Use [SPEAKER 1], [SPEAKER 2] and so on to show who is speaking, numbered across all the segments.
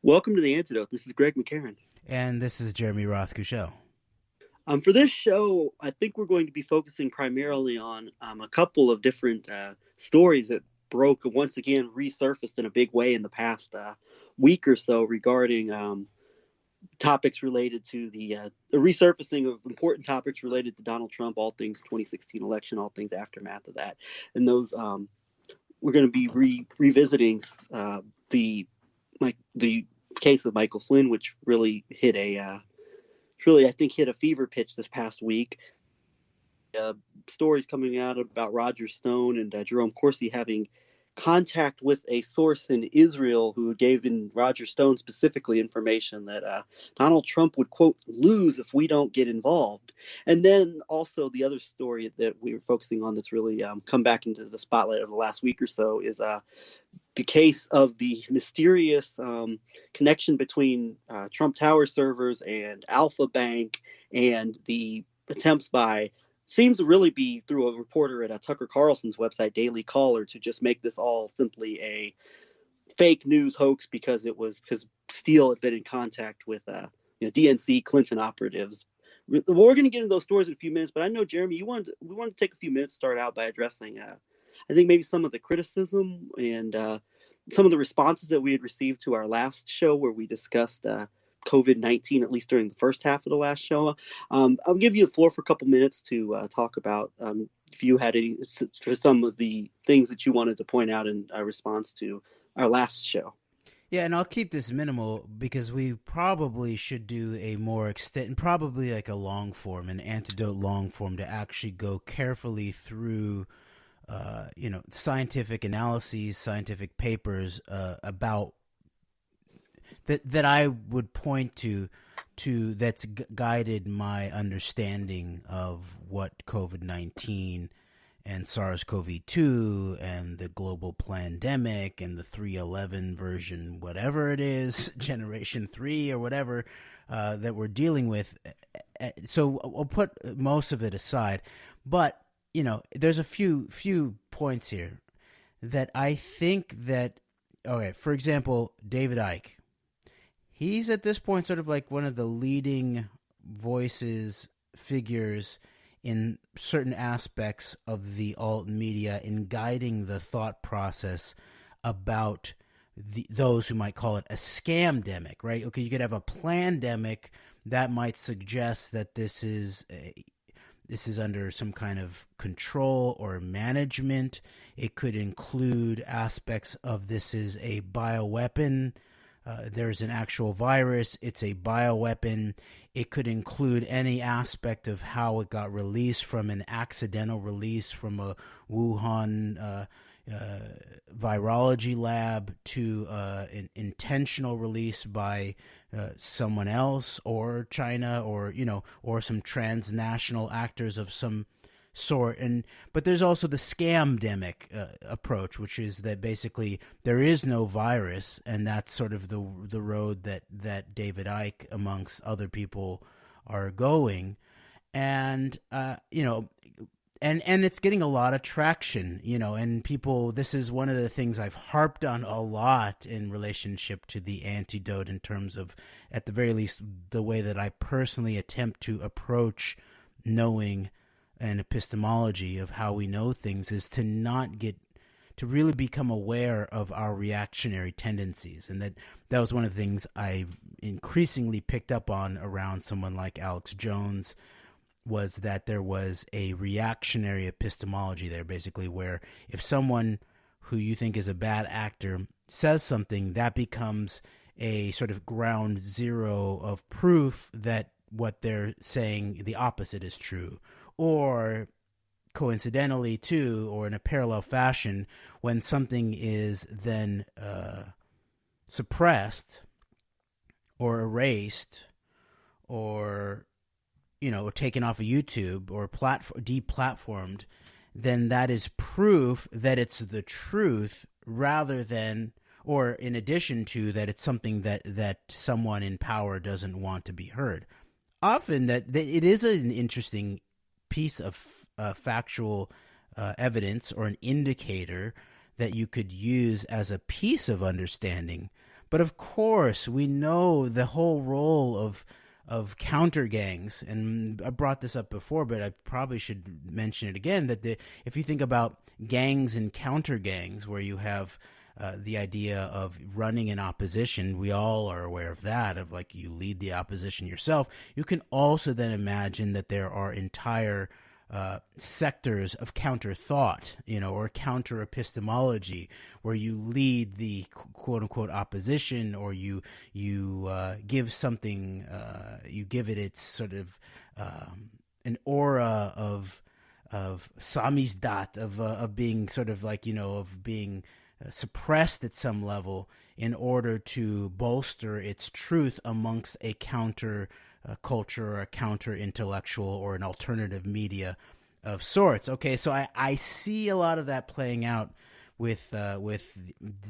[SPEAKER 1] Welcome to The Antidote. This is Greg McCarran.
[SPEAKER 2] And this is Jeremy Rothkushel.
[SPEAKER 1] For this show, I think we're going to be focusing primarily on a couple of different stories that broke and once again resurfaced in a big way in the past week or so regarding topics related to the resurfacing of important topics related to Donald Trump, all things 2016 election, all things aftermath of that. And those we're going to be revisiting the the case of Michael Flynn, which really I think hit a fever pitch this past week. Stories coming out about Roger Stone and Jerome Corsi having contact with a source in Israel who gave in Roger Stone specifically information that Donald Trump would, quote, lose if we don't get involved. And then also the other story that we were focusing on that's really come back into the spotlight over the last week or so is the case of the mysterious connection between Trump Tower servers and Alpha Bank, and the attempts by seems to really be through a reporter at Tucker Carlson's website, Daily Caller, to just make this all simply a fake news hoax because Steele had been in contact with DNC Clinton operatives. We're going to get into those stories in a few minutes, but I know, Jeremy, we wanted to take a few minutes to start out by addressing I think maybe some of the criticism and some of the responses that we had received to our last show where we discussed COVID-19, at least during the first half of the last show. I'll give you the floor for a couple minutes to talk about if you had any for some of the things that you wanted to point out in response to our last show.
[SPEAKER 2] Yeah, and I'll keep this minimal because we probably should do a more probably like a long form, an antidote long form, to actually go carefully through scientific analyses, scientific papers about that I would point to that's guided my understanding of what COVID-19 and SARS-CoV-2 and the global pandemic and the 311 version, whatever it is, generation 3 or whatever that we're dealing with. So I'll put most of it aside, but there's a few points here that I think that, okay, for example, David Icke. He's at this point sort of like one of the leading figures in certain aspects of the alt media in guiding the thought process about those who might call it a scamdemic, right? Okay, you could have a plandemic that might suggest that this is under some kind of control or management. It could include aspects of this is a bioweapon. There's an actual virus. It's a bioweapon. It could include any aspect of how it got released, from an accidental release from a Wuhan virology lab to an intentional release by someone else, or China, or some transnational actors of some sort. But there's also the scamdemic approach, which is that basically there is no virus, and that's sort of the road that David Icke, amongst other people, are going. And and it's getting a lot of traction, and people, this is one of the things I've harped on a lot in relationship to the antidote, in terms of, at the very least, the way that I personally attempt to approach knowing and epistemology of how we know things, is to really become aware of our reactionary tendencies. And that was one of the things I increasingly picked up on around someone like Alex Jones, was that there was a reactionary epistemology there, basically, where if someone who you think is a bad actor says something, that becomes a sort of ground zero of proof that what they're saying, the opposite, is true. Or coincidentally, too, or in a parallel fashion, when something is then suppressed or erased or taken off of YouTube or deplatformed, then that is proof that it's the truth, rather than, or in addition to, that it's something that someone in power doesn't want to be heard. Often that it is an interesting piece of factual evidence, or an indicator that you could use as a piece of understanding. But of course, we know the whole role of counter gangs, and I brought this up before, but I probably should mention it again. That if you think about gangs and counter gangs, where you have the idea of running an opposition, we all are aware of that, of like you lead the opposition yourself. You can also then imagine that there are entire sectors of counter thought, or counter epistemology, where you lead the quote unquote opposition, or you give something, you give it its sort of an aura of samizdat, of being sort of like, of being suppressed at some level in order to bolster its truth amongst a counter culture, or a counter intellectual, or an alternative media of sorts. Okay, so I see a lot of that playing out with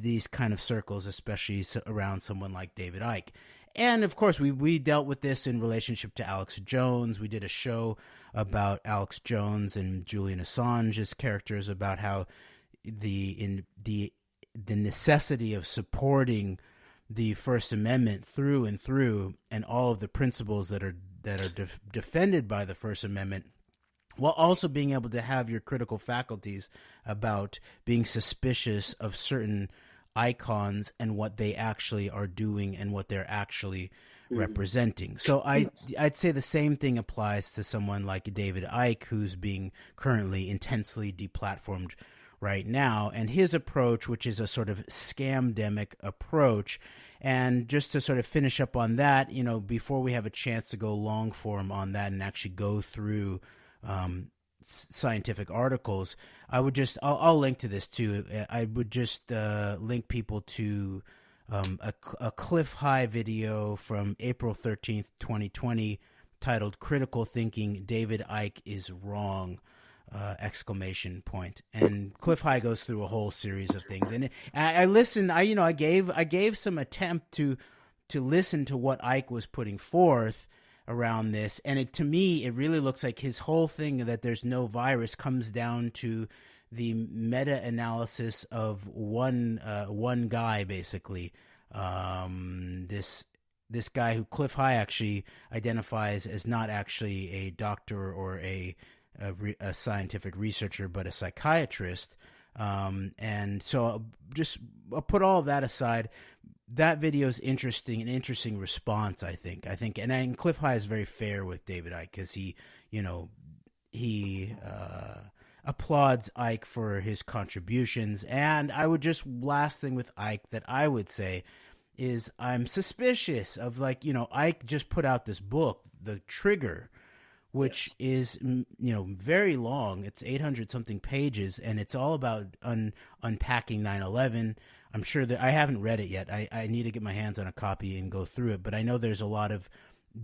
[SPEAKER 2] these kind of circles, especially around someone like David Icke. And of course, we dealt with this in relationship to Alex Jones. We did a show about Alex Jones and Julian Assange's characters, about how the necessity of supporting the First Amendment through and through, and all of the principles that are defended by the First Amendment, while also being able to have your critical faculties about being suspicious of certain icons and what they actually are doing and what they're actually representing. So I'd say the same thing applies to someone like David Icke, who's being currently intensely deplatformed right now, and his approach, which is a sort of scamdemic approach. And just to sort of finish up on that, before we have a chance to go long form on that and actually go through scientific articles, I'll link to this too. I would just link people to a Cliff High video from April 13th, 2020, titled "Critical Thinking: David Icke is Wrong!" ! And Cliff High goes through a whole series of things, and I listened. I gave some attempt to listen to what Icke was putting forth around this, and to me it really looks like his whole thing that there's no virus comes down to the meta-analysis of one guy, basically. This guy who Cliff High actually identifies as not actually a doctor or a scientific researcher, but a psychiatrist. And so I'll put all of that aside. That video is interesting, an interesting response, I think. And Cliff High is very fair with David Icke, because he applauds Icke for his contributions. And I would just, last thing with Icke that I would say is I'm suspicious of, Icke just put out this book, The Trigger, which is, very long. It's 800 something pages, and it's all about unpacking 9/11. I'm sure that I haven't read it yet. I need to get my hands on a copy and go through it, but I know there's a lot of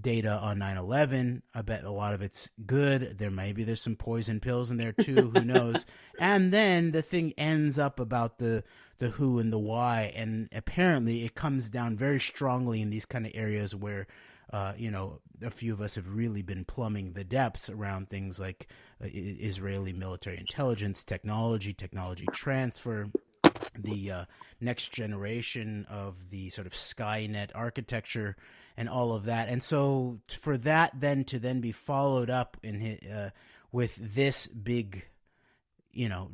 [SPEAKER 2] data on 9/11. I bet a lot of it's good. There's some poison pills in there too. Who knows? And then the thing ends up about the who and the why, and apparently it comes down very strongly in these kind of areas where a few of us have really been plumbing the depths around things like Israeli military intelligence, technology transfer, the next generation of the sort of Skynet architecture, and all of that. And so for that then to be followed up with this big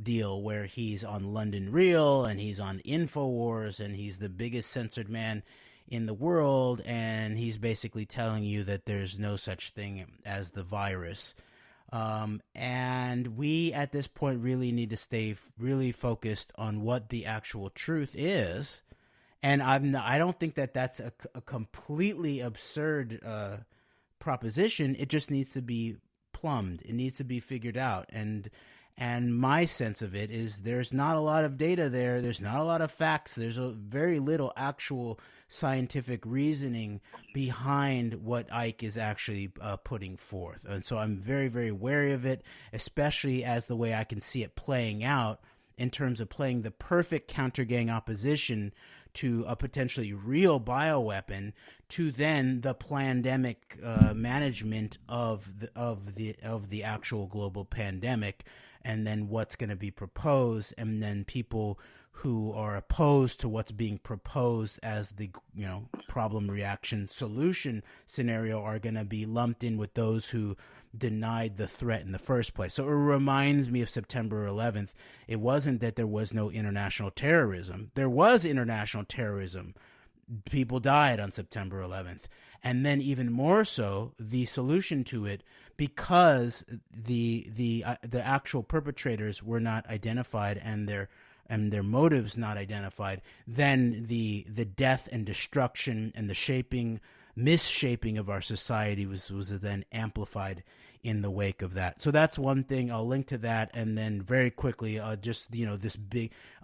[SPEAKER 2] deal where he's on London Real and he's on InfoWars and he's the biggest censored man in the world, and he's basically telling you that there's no such thing as the virus. And we at this point really need to stay really focused on what the actual truth is. And I don't think that that's a completely absurd proposition. It just needs to be plumbed. It needs to be figured out. And my sense of it is there's not a lot of data there. There's not a lot of facts. There's very little actual scientific reasoning behind what Icke is actually putting forth. And so I'm very, very wary of it, especially as the way I can see it playing out in terms of playing the perfect counter-gang opposition to a potentially real bioweapon, to then the pandemic management of the actual global pandemic, and then what's going to be proposed, and then people who are opposed to what's being proposed as the problem reaction solution scenario are going to be lumped in with those who denied the threat in the first place. So it reminds me of September 11th. It wasn't that there was no international terrorism. There was international terrorism. People died on September 11th. And then even more so, the solution to it, because the actual perpetrators were not identified and their motives not identified, then the death and destruction and the misshaping of our society was then amplified in the wake of that. So that's one thing. I'll link to that, and then very quickly, a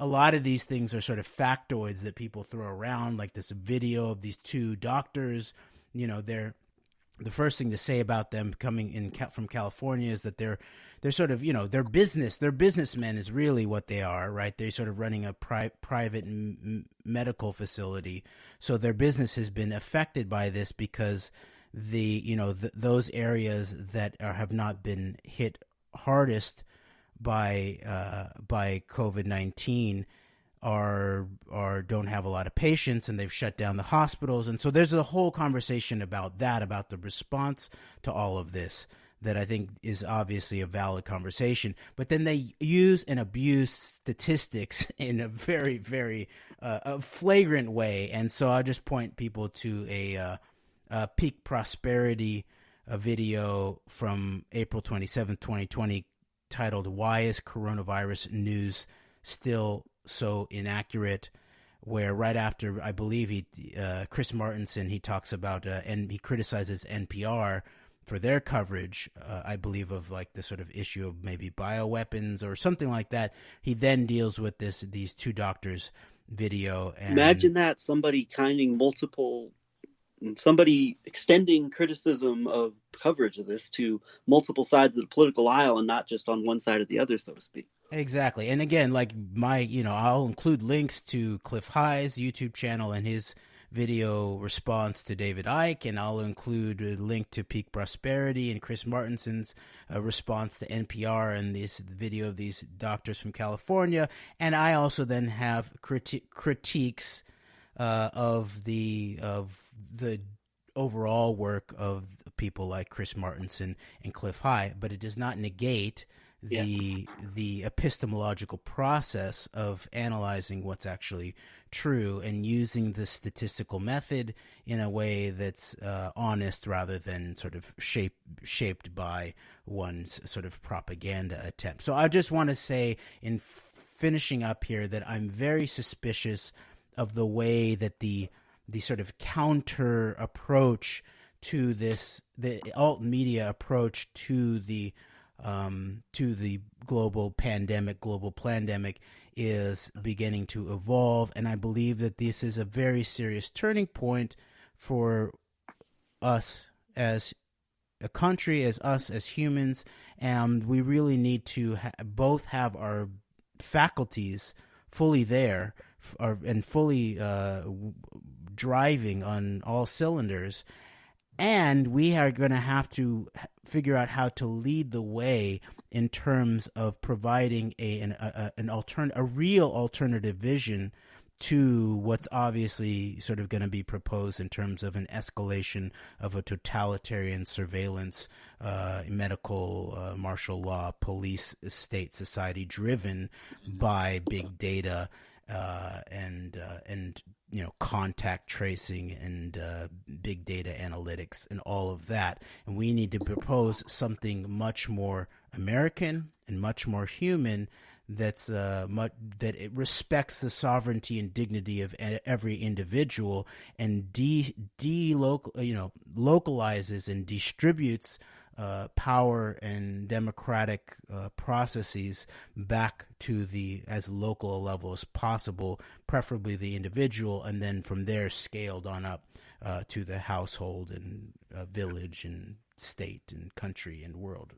[SPEAKER 2] lot of these things are sort of factoids that people throw around, like this video of these two doctors. They're the first thing to say about them coming in from California is that they're sort of, they're businessmen is really what they are, right? They're sort of running a private medical facility. So their business has been affected by this because those areas that have not been hit hardest by COVID-19 are don't have a lot of patients, and they've shut down the hospitals. And so there's a whole conversation about the response to all of this that I think is obviously a valid conversation. But then they use and abuse statistics in a very, very flagrant way. And so I'll just point people to a peak prosperity video from April 27th, 2020, titled "Why is Coronavirus News Still So Inaccurate?" Where right after, I believe Chris Martenson, he talks about and he criticizes NPR for their coverage, I believe, of like the sort of issue of maybe bioweapons or something like that. He then deals with these two doctors video. And
[SPEAKER 1] imagine that, somebody extending criticism of coverage of this to multiple sides of the political aisle and not just on one side or the other, so to speak.
[SPEAKER 2] Exactly. And again, like I'll include links to Cliff High's YouTube channel and his video response to David Icke, and I'll include a link to Peak Prosperity and Chris Martenson's response to NPR and this video of these doctors from California. And I also then have critiques of the overall work of people like Chris Martenson and Cliff High, but it does not negate the epistemological process of analyzing what's actually true and using the statistical method in a way that's honest rather than sort of shaped by one's sort of propaganda attempt. So I just want to say, in finishing up here, that I'm very suspicious of the way that the sort of counter approach to this, the alt media approach to the global pandemic is beginning to evolve. And I believe that this is a very serious turning point for us as a country, as humans. And we really need to both have our faculties fully there and fully driving on all cylinders. And we are going to have to figure out how to lead the way in terms of providing a real alternative vision to what's obviously sort of going to be proposed in terms of an escalation of a totalitarian surveillance, medical, martial law, police, state, society driven by big data and contact tracing and big data analytics and all of that. And we need to propose something much more American and much more human that it respects the sovereignty and dignity of every individual and localizes and distributes power and democratic processes back to as local a level as possible, preferably the individual, and then from there scaled on up to the household and village and state and country and world.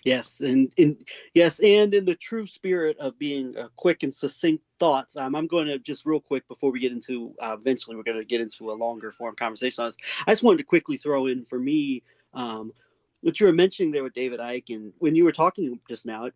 [SPEAKER 1] Yes, and in the true spirit of being quick and succinct thoughts, I'm going to just real quick before we get into, eventually we're going to get into a longer form conversation on this. I just wanted to quickly throw in, for me, what you were mentioning there with David Icke, and when you were talking just now, it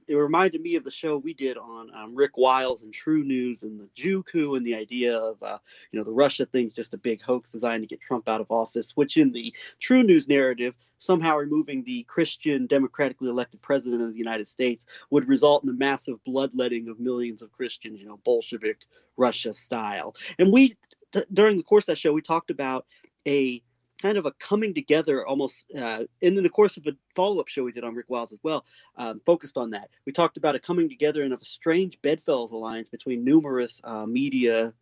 [SPEAKER 1] reminded me of the show we did on Rick Wiles and True News and the Jew coup and the idea of, the Russia thing's just a big hoax designed to get Trump out of office, which in the True News narrative, somehow removing the Christian democratically elected president of the United States would result in the massive bloodletting of millions of Christians, Bolshevik Russia style. And during the course of that show, we talked about a kind of a coming together almost, and in the course of a follow-up show we did on Rick Wiles as well, focused on that. We talked about a coming together and of a strange bedfellows alliance between numerous media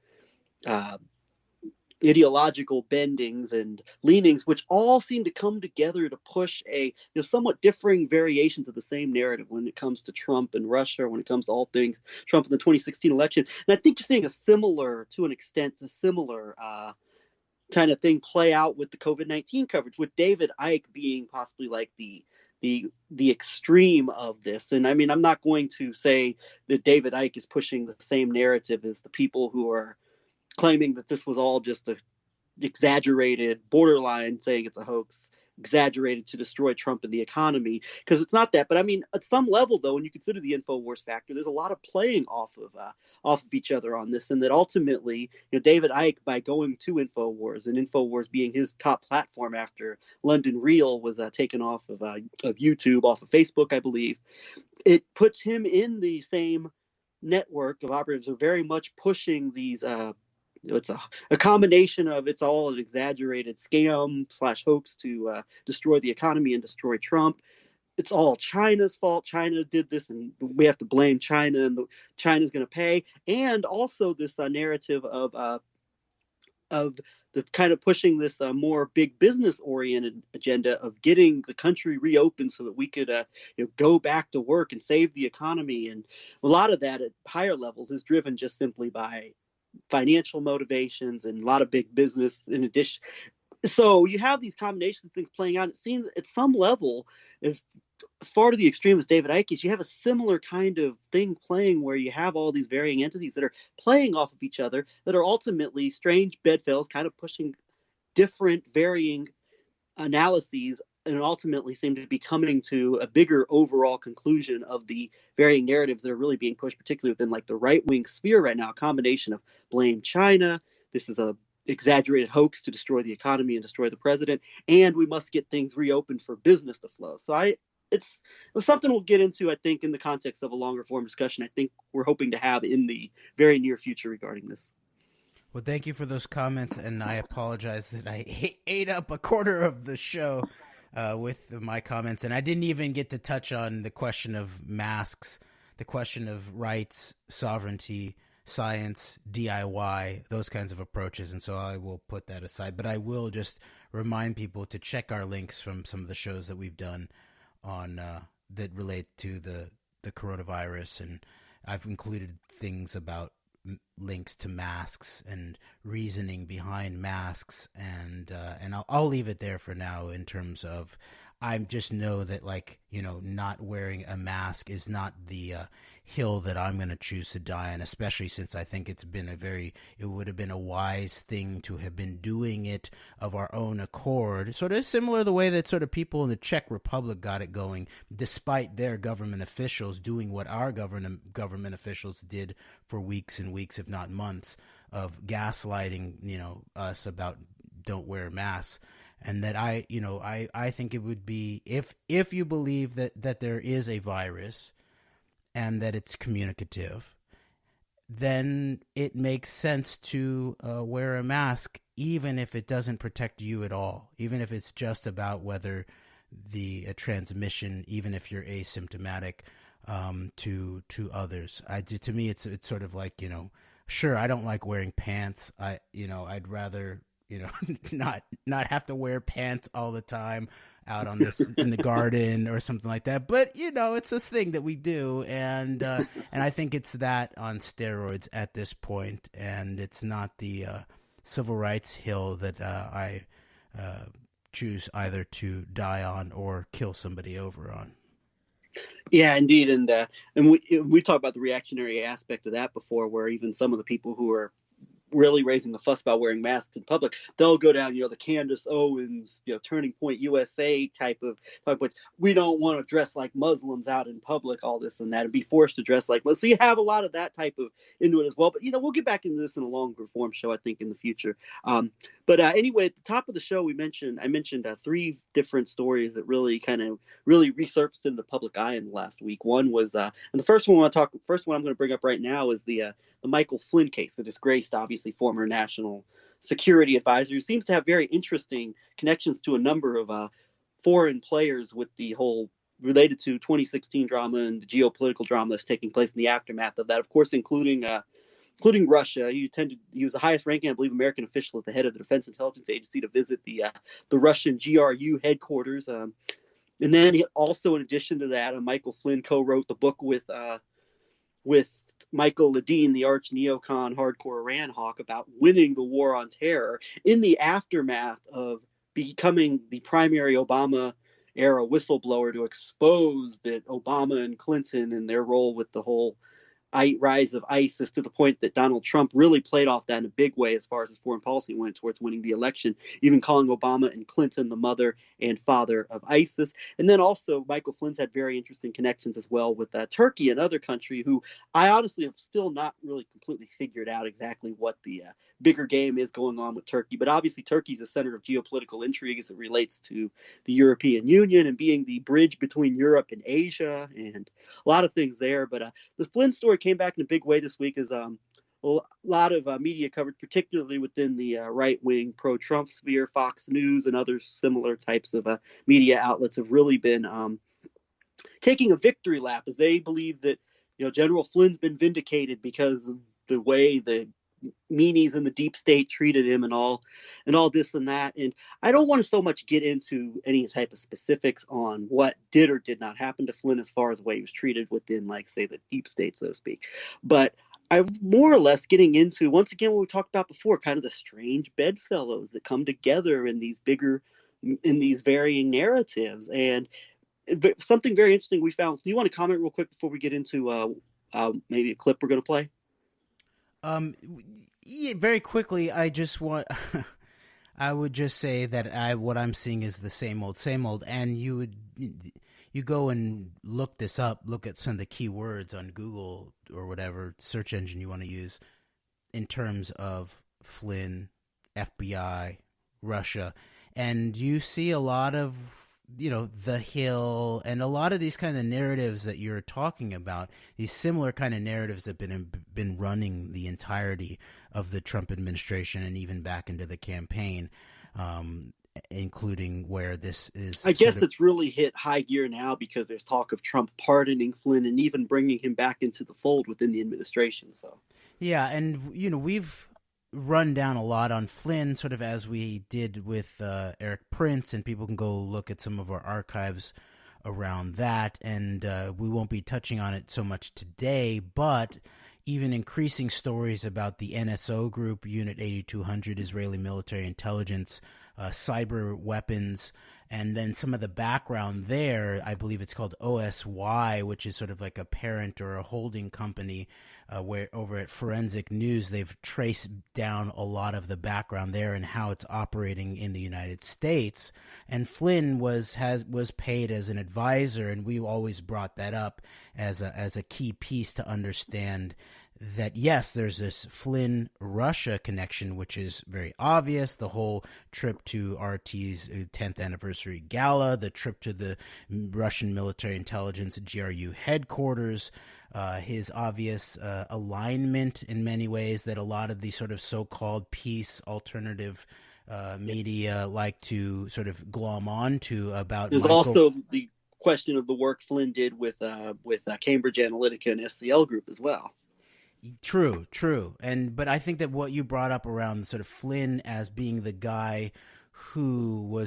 [SPEAKER 1] ideological bendings and leanings, which all seem to come together to push somewhat differing variations of the same narrative when it comes to Trump and Russia, when it comes to all things Trump in the 2016 election. And I think you're seeing to an extent, a similar kind of thing play out with the COVID-19 coverage, with David Icke being possibly like the extreme of this. And I mean, I'm not going to say that David Icke is pushing the same narrative as the people who are claiming that this was all just a exaggerated, borderline saying it's a hoax, exaggerated to destroy Trump and the economy, because it's not that. But I mean, at some level, though, when you consider the InfoWars factor, there's a lot of playing off of each other on this, and that ultimately, David Icke, by going to InfoWars, and InfoWars being his top platform after London Real was taken off of YouTube, off of Facebook, I believe, it puts him in the same network of operatives who are very much pushing these it's a combination of, it's all an exaggerated scam / hoax to destroy the economy and destroy Trump. It's all China's fault. China did this, and we have to blame China, and China's going to pay. And also this narrative of the kind of pushing this more big business oriented agenda of getting the country reopened so that we could go back to work and save the economy. And a lot of that at higher levels is driven just simply by financial motivations and a lot of big business in addition. So you have these combinations of things playing out. It seems at some level, as far to the extreme as David Icke is, you have a similar kind of thing playing where you have all these varying entities that are playing off of each other, that are ultimately strange bedfellows, kind of pushing different varying analyses, and ultimately seem to be coming to a bigger overall conclusion of the varying narratives that are really being pushed, particularly within like the right-wing sphere right now. A combination of blame China, this is a exaggerated hoax to destroy the economy and destroy the president, and we must get things reopened for business to flow. So it was something we'll get into, I think, in the context of a longer form discussion I think we're hoping to have in the very near future regarding this.
[SPEAKER 2] Well, thank you for those comments, and I apologize that I ate up a quarter of the show with my comments, and I didn't even get to touch on the question of masks, the question of rights, sovereignty, science, DIY, those kinds of approaches, and so I will put that aside. But I will just remind people to check our links from some of the shows that we've done on that relate to the coronavirus, and I've included things about links to masks and reasoning behind masks, and I'll leave it there for now in terms of, I just know that, like, not wearing a mask is not the hill that I'm going to choose to die on, especially since I think it would have been a wise thing to have been doing it of our own accord, sort of similar to the way that sort of people in the Czech Republic got it going, despite their government officials doing what our government officials did for weeks and weeks, if not months, of gaslighting, us about don't wear masks. And that I think it would be, if you believe that there is a virus and that it's communicative, then it makes sense to wear a mask, even if it doesn't protect you at all, even if it's just about whether the transmission, even if you're asymptomatic, to others. To me, it's sort of like, sure, I don't like wearing pants. I'd rather not have to wear pants all the time out on this in the garden or something like that. But it's this thing that we do, and I think it's that on steroids at this point, and it's not the civil rights hill that I choose either to die on or kill somebody over on.
[SPEAKER 1] Yeah, indeed, and we talked about the reactionary aspect of that before, where even some of the people who are really raising the fuss about wearing masks in public, they'll go down, the Candace Owens, Turning Point USA type of, we don't want to dress like Muslims out in public, all this and that, and be forced to dress like Muslims. So you have a lot of that type of into it as well. But, we'll get back into this in a longer form show, I think, in the future. But anyway, at the top of the show, I mentioned 3 different stories that really resurfaced in the public eye in the last week. One was, and the first one I'm going to bring up right now is the Michael Flynn case that disgraced, obviously, former national security advisor, who seems to have very interesting connections to a number of foreign players with the whole related to 2016 drama and the geopolitical drama that's taking place in the aftermath of that, of course, including Russia. He was the highest ranking, I believe, American official as the head of the Defense Intelligence Agency to visit the Russian GRU headquarters. And then in addition to that, Michael Flynn co-wrote the book with Michael Ledeen, the arch neocon hardcore Iran hawk, about winning the war on terror in the aftermath of becoming the primary Obama era whistleblower to expose that Obama and Clinton and their role with the whole rise of ISIS, to the point that Donald Trump really played off that in a big way as far as his foreign policy went towards winning the election, even calling Obama and Clinton the mother and father of ISIS. And then also Michael Flynn's had very interesting connections as well with Turkey, another country who I honestly have still not really completely figured out exactly what the bigger game is going on with Turkey. But obviously Turkey's a center of geopolitical intrigue as it relates to the European Union and being the bridge between Europe and Asia, and a lot of things there. But the Flynn story came back in a big way this week, as a lot of media coverage, particularly within the right-wing pro-Trump sphere. Fox News and other similar types of media outlets have really been taking a victory lap, as they believe that General Flynn's been vindicated because of the way the meanies in the deep state treated him and all this and that. And I don't want to so much get into any type of specifics on what did or did not happen to Flynn as far as the way he was treated within, like, say, the deep state, so to speak. But I'm more or less getting into, once again, what we talked about before, kind of the strange bedfellows that come together in these varying narratives. And something very interesting we found. Do you want to comment real quick before we get into maybe a clip we're going to play?
[SPEAKER 2] Yeah, very quickly, I would just say that what I'm seeing is the same old, and you go and look this up, look at some of the keywords on Google or whatever search engine you want to use in terms of Flynn, FBI, Russia, and you see a lot of The Hill, and a lot of these kind of narratives that you're talking about, these similar kind of narratives that have been running the entirety of the Trump administration and even back into the campaign, including where this is.
[SPEAKER 1] I guess it's really hit high gear now because there's talk of Trump pardoning Flynn and even bringing him back into the fold within the administration. So
[SPEAKER 2] yeah, and we've run down a lot on Flynn, sort of as we did with Eric Prince, and people can go look at some of our archives around that, and we won't be touching on it so much today, but even increasing stories about the NSO group, Unit 8200, Israeli military intelligence, cyber weapons, and then some of the background there. I believe it's called OSY, which is sort of like a parent or a holding company, where over at Forensic News, they've traced down a lot of the background there and how it's operating in the United States. And Flynn was paid as an advisor, and we always brought that up as a key piece to understand that, yes, there's this Flynn-Russia connection, which is very obvious. The whole trip to RT's 10th anniversary gala, the trip to the Russian military intelligence GRU headquarters, his obvious alignment in many ways that a lot of these sort of so-called peace alternative media like to sort of glom onto about.
[SPEAKER 1] There's also the question of the work Flynn did with Cambridge Analytica and SCL Group as well.
[SPEAKER 2] True. But I think that what you brought up around sort of Flynn as being the guy who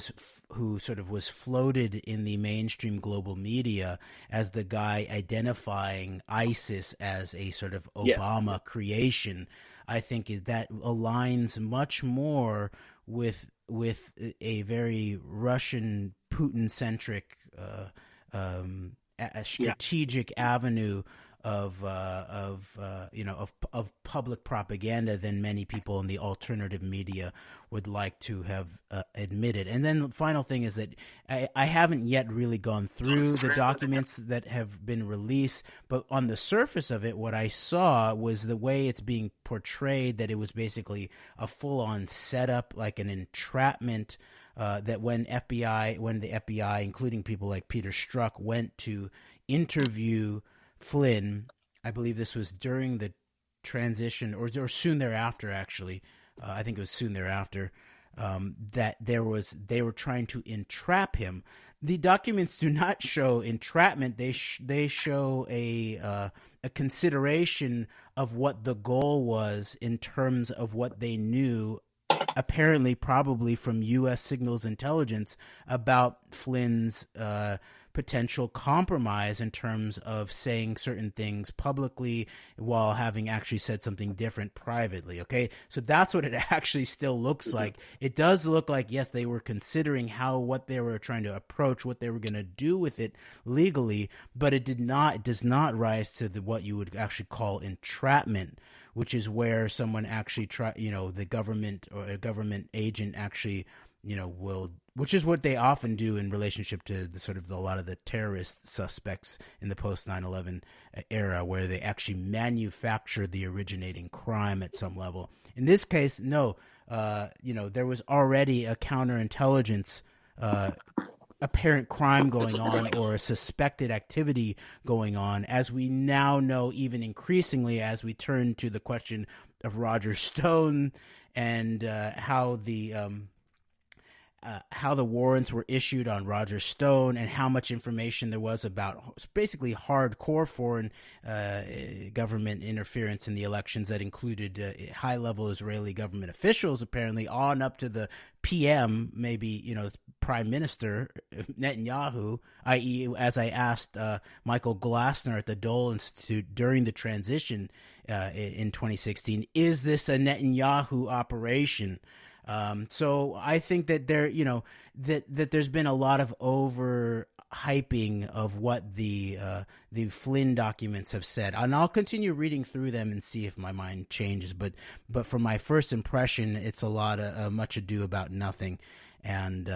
[SPEAKER 2] sort of was floated in the mainstream global media as the guy identifying ISIS as a sort of Obama creation, I think that aligns much more with a very Russian Putin-centric strategic avenue of public propaganda than many people in the alternative media would like to have admitted. And then the final thing is that I haven't yet really gone through the documents that have been released, but on the surface of it, what I saw was the way it's being portrayed, that it was basically a full-on setup, like an entrapment. That when the FBI, including people like Peter Strzok, went to interview Flynn, I believe this was during the transition or soon thereafter, actually. I think it was soon thereafter, that they were trying to entrap him. The documents do not show entrapment. They show a consideration of what the goal was in terms of what they knew, apparently probably from U.S. signals intelligence, about Flynn's potential compromise in terms of saying certain things publicly while having actually said something different privately. Okay, so that's what it actually still looks like. It does look like, yes, they were considering what they were trying to approach, what they were going to do with it legally, but it does not rise to what you would actually call entrapment, which is where someone actually the government or a government agent actually, will, which is what they often do in relationship to a lot of the terrorist suspects in the post 9/11 era, where they actually manufacture the originating crime at some level. In this case, no, there was already a counterintelligence apparent crime going on, or a suspected activity going on, as we now know, even increasingly as we turn to the question of Roger Stone and how the warrants were issued on Roger Stone, and how much information there was about basically hardcore foreign government interference in the elections that included high-level Israeli government officials, apparently, on up to the PM, maybe, Prime Minister Netanyahu, i.e., as I asked Michael Glassner at the Dole Institute during the transition in 2016, is this a Netanyahu operation? So I think that that there's been a lot of overhyping of what the Flynn documents have said, and I'll continue reading through them and see if my mind changes. But from my first impression, it's a lot of much ado about nothing, and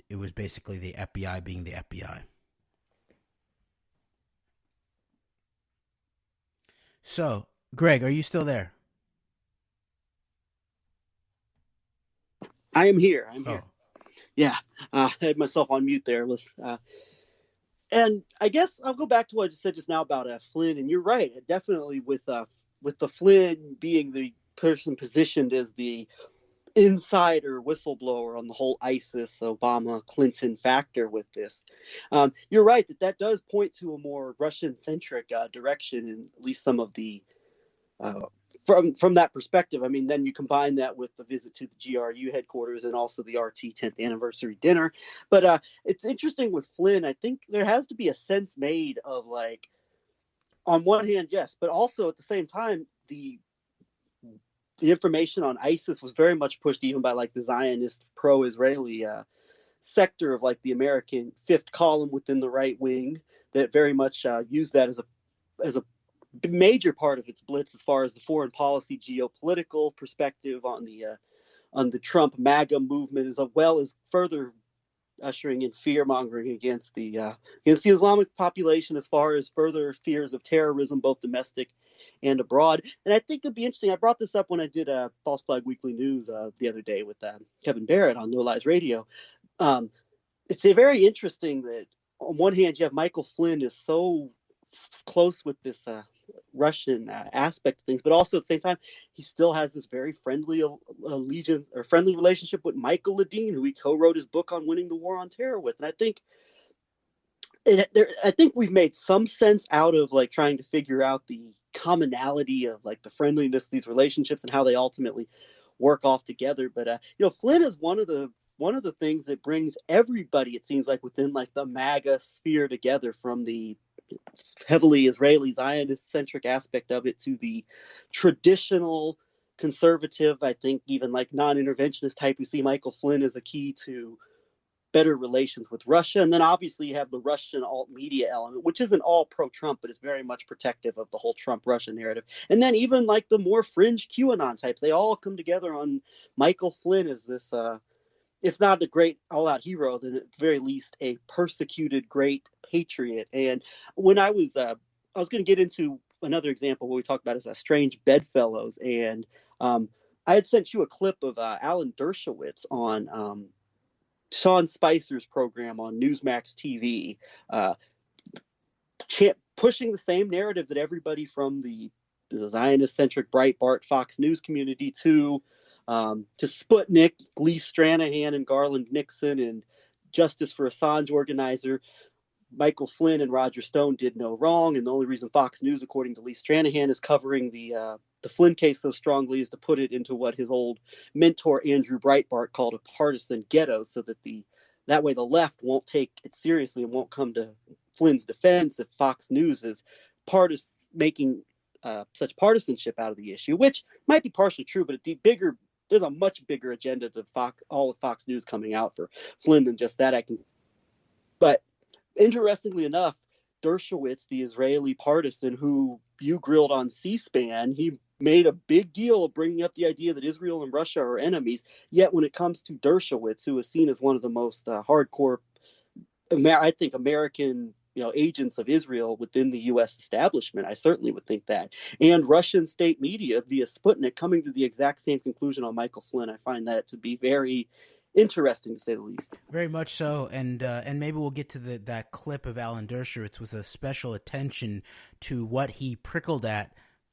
[SPEAKER 2] it was basically the FBI being the FBI. So, Greg, are you still there?
[SPEAKER 1] I am here. I'm here.
[SPEAKER 2] Oh.
[SPEAKER 1] Yeah, I had myself on mute there. And I guess I'll go back to what I just said just now about Flynn. And you're right, definitely with the Flynn being the person positioned as the insider whistleblower on the whole ISIS, Obama, Clinton factor with this. You're right that does point to a more Russian-centric direction in at least some of the from that perspective. I mean, then you combine that with the visit to the GRU headquarters and also the RT 10th anniversary dinner. But it's interesting with Flynn. I think there has to be a sense made of, like, on one hand, yes, but also at the same time, the information on ISIS was very much pushed even by like the Zionist pro-Israeli sector of like the American fifth column within the right wing that very much used that as a major part of its blitz as far as the foreign policy geopolitical perspective on the Trump MAGA movement, as well as further ushering in fear mongering against the Islamic population as far as further fears of terrorism, both domestic and abroad. And I think it'd be interesting. I brought this up when I did False Flag Weekly News the other day with Kevin Barrett on No Lies Radio. It's very interesting that on one hand, you have Michael Flynn is so close with this Russian aspect of things, but also at the same time, he still has this very friendly friendly relationship with Michael Ledeen, who he co-wrote his book on winning the war on terror with. And I think we've made some sense out of like trying to figure out the commonality of like the friendliness of these relationships and how they ultimately work off together. But Flynn is one of the things that brings everybody, it seems like, within like the MAGA sphere together, from the heavily Israeli Zionist centric aspect of it to the traditional conservative, I think even like non-interventionist type. We see Michael Flynn as a key to better relations with Russia. And then obviously you have the Russian alt media element, which isn't all pro-Trump, but it's very much protective of the whole Trump-Russia narrative. And then even like the more fringe QAnon types, they all come together on Michael Flynn as this, if not a great all-out hero, then at the very least a persecuted great patriot. And when I was going to get into another example, what we talked about is a strange Bedfellows. And I had sent you a clip of Alan Dershowitz on Sean Spicer's program on Newsmax TV, pushing the same narrative that everybody from the Zionist-centric Breitbart Fox News community to Sputnik, Lee Stranahan and Garland Nixon, and Justice for Assange organizer Michael Flynn and Roger Stone did no wrong. And the only reason Fox News, according to Lee Stranahan, is covering the Flynn case so strongly is to put it into what his old mentor Andrew Breitbart called a partisan ghetto, so that that way the left won't take it seriously and won't come to Flynn's defense if Fox News is making such partisanship out of the issue, which might be partially true, but there's a much bigger agenda to all of Fox News coming out for Flynn than just that. But interestingly enough, Dershowitz, the Israeli partisan who you grilled on C-SPAN, he made a big deal of bringing up the idea that Israel and Russia are enemies. Yet when it comes to Dershowitz, who is seen as one of the most hardcore, I think, American agents of Israel within the U.S. establishment, I certainly would think that, and Russian state media via Sputnik coming to the exact same conclusion on Michael Flynn, I find that to be very interesting, to say the least.
[SPEAKER 2] Very much so, and maybe we'll get to that clip of Alan Dershowitz with a special attention to what he prickled at